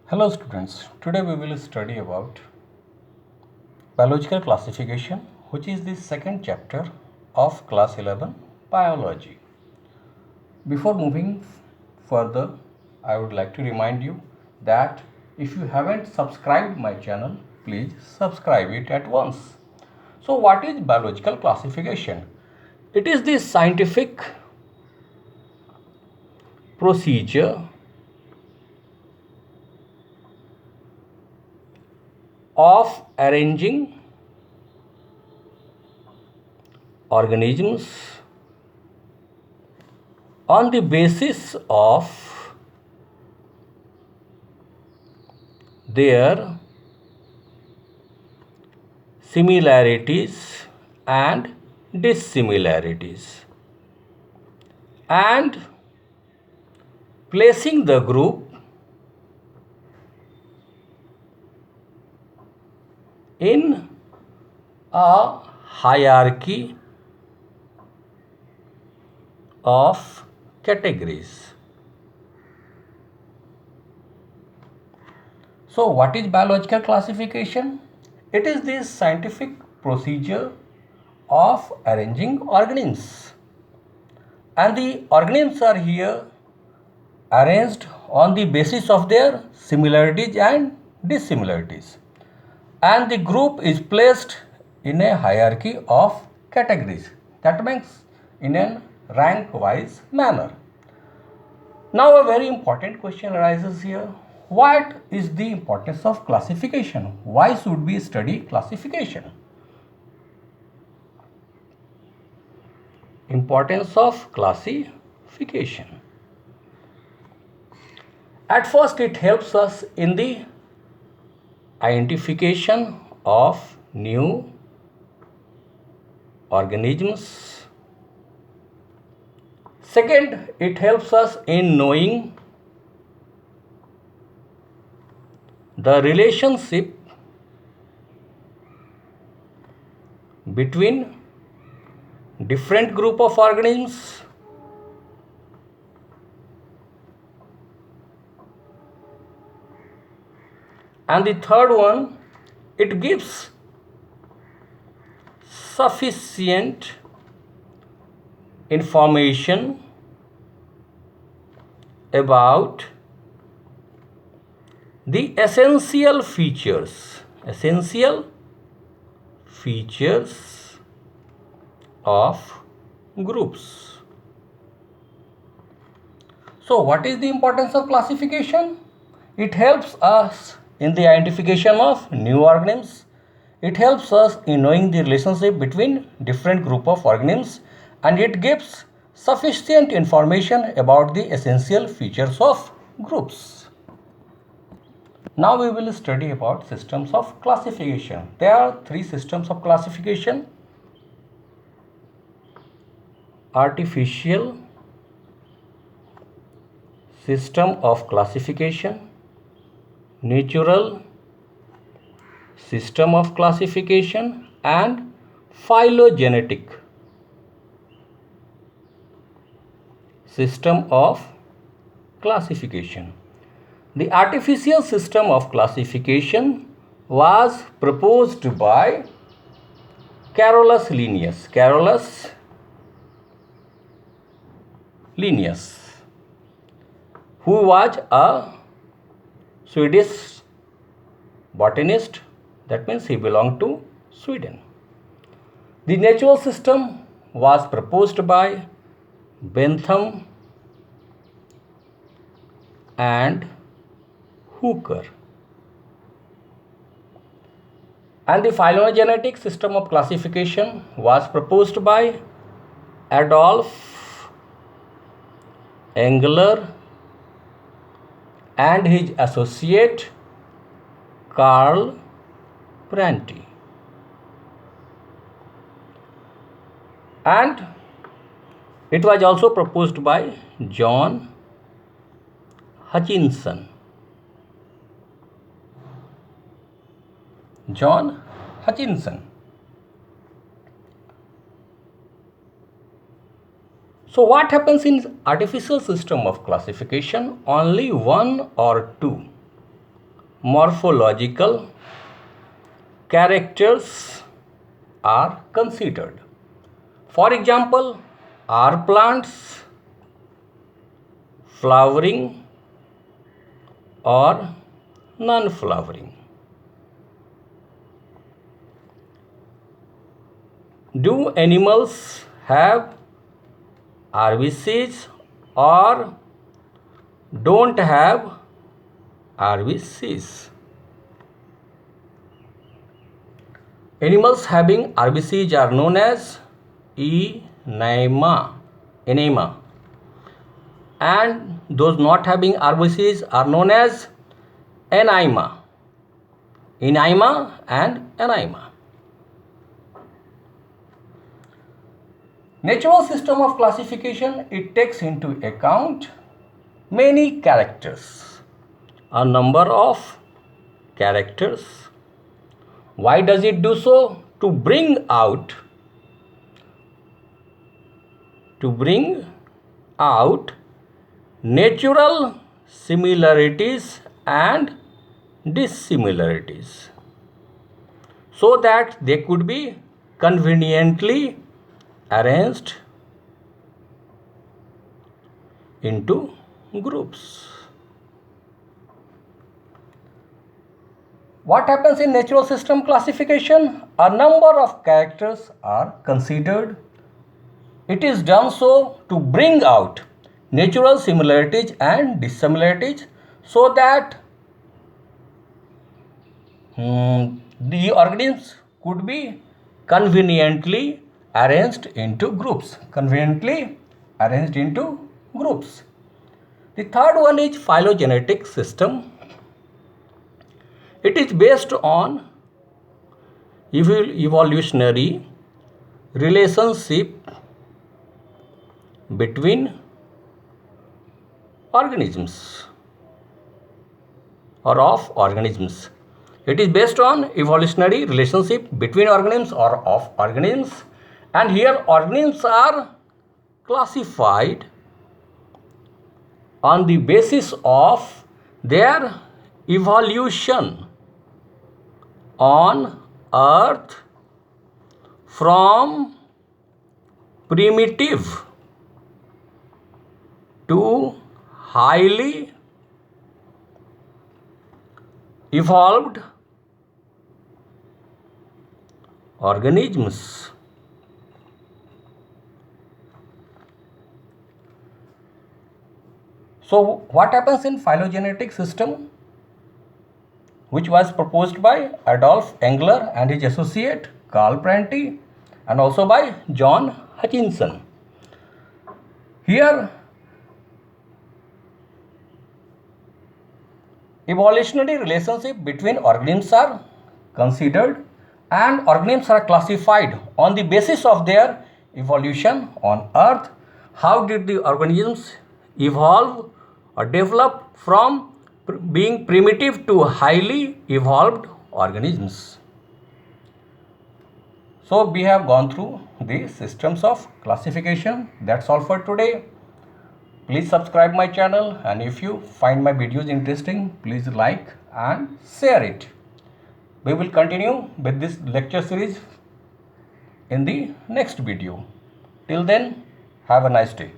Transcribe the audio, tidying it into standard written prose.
Hello students, today we will study about biological classification, which is the second chapter of class 11 biology. Before moving further, I would like to remind you that if you haven't subscribed my channel, please subscribe it at once. So what is biological classification? It is the scientific procedure of arranging organisms on the basis of their similarities and dissimilarities, and placing the group in a hierarchy of categories. So what is biological classification? It is the scientific procedure of arranging organisms, and the organisms are here arranged on the basis of their similarities and dissimilarities, and the group is placed in a hierarchy of categories, that means in a rank wise manner. Now a very important question arises here: what is the importance of classification? Why should we study classification? Importance of classification. At first, it helps us in the identification of new organisms. Second, it helps us in knowing the relationship between different group of organisms. And the third one, it gives sufficient information about the essential features of groups. So what is the importance of classification? It helps us in the identification of new organisms. It helps us in knowing the relationship between different group of organisms, and it gives sufficient information about the essential features of groups. Now we will study about systems of classification. There are three systems of classification: artificial system of classification, natural system of classification, and phylogenetic system of classification. The artificial system of classification was proposed by Carolus Linnaeus, who was a Swedish botanist. That means he belonged to Sweden. The natural system was proposed by Bentham and Hooker. And the phylogenetic system of classification was proposed by Adolf Engler and his associate Karl Prantke. And it was also proposed by John Hutchinson. So what happens in artificial system of classification? Only one or two morphological characters are considered. For example, are plants flowering or non-flowering? Do animals have RBCs or don't have RBCs? Animals having RBCs are known as enema, and those not having RBCs are known as aneima, and aneima. Natural system of classification, it takes into account many characters, a number of characters. Why does it do so? To bring out natural similarities and dissimilarities, so that they could be conveniently arranged into groups. What happens in natural system classification? A number of characters are considered. It is done so to bring out natural similarities and dissimilarities, so that the organisms could be conveniently arranged into groups. The third one is phylogenetic system. It is based on evolutionary relationship between organisms or of organisms. It is based on evolutionary relationship between organisms or of organisms, and here organisms are classified on the basis of their evolution on Earth from primitive to highly evolved organisms. So what happens in phylogenetic system, which was proposed by Adolf Engler and his associate Karl Prantke, and also by John Hutchinson. Here evolutionary relationship between organisms are considered, and organisms are classified on the basis of their evolution on Earth. How did the organisms evolve or develop from being primitive to highly evolved organisms? So we have gone through the systems of classification. That's all for today. Please subscribe my channel, and if you find my videos interesting, please like and share it. We will continue with this lecture series in the next video. Till then, have a nice day.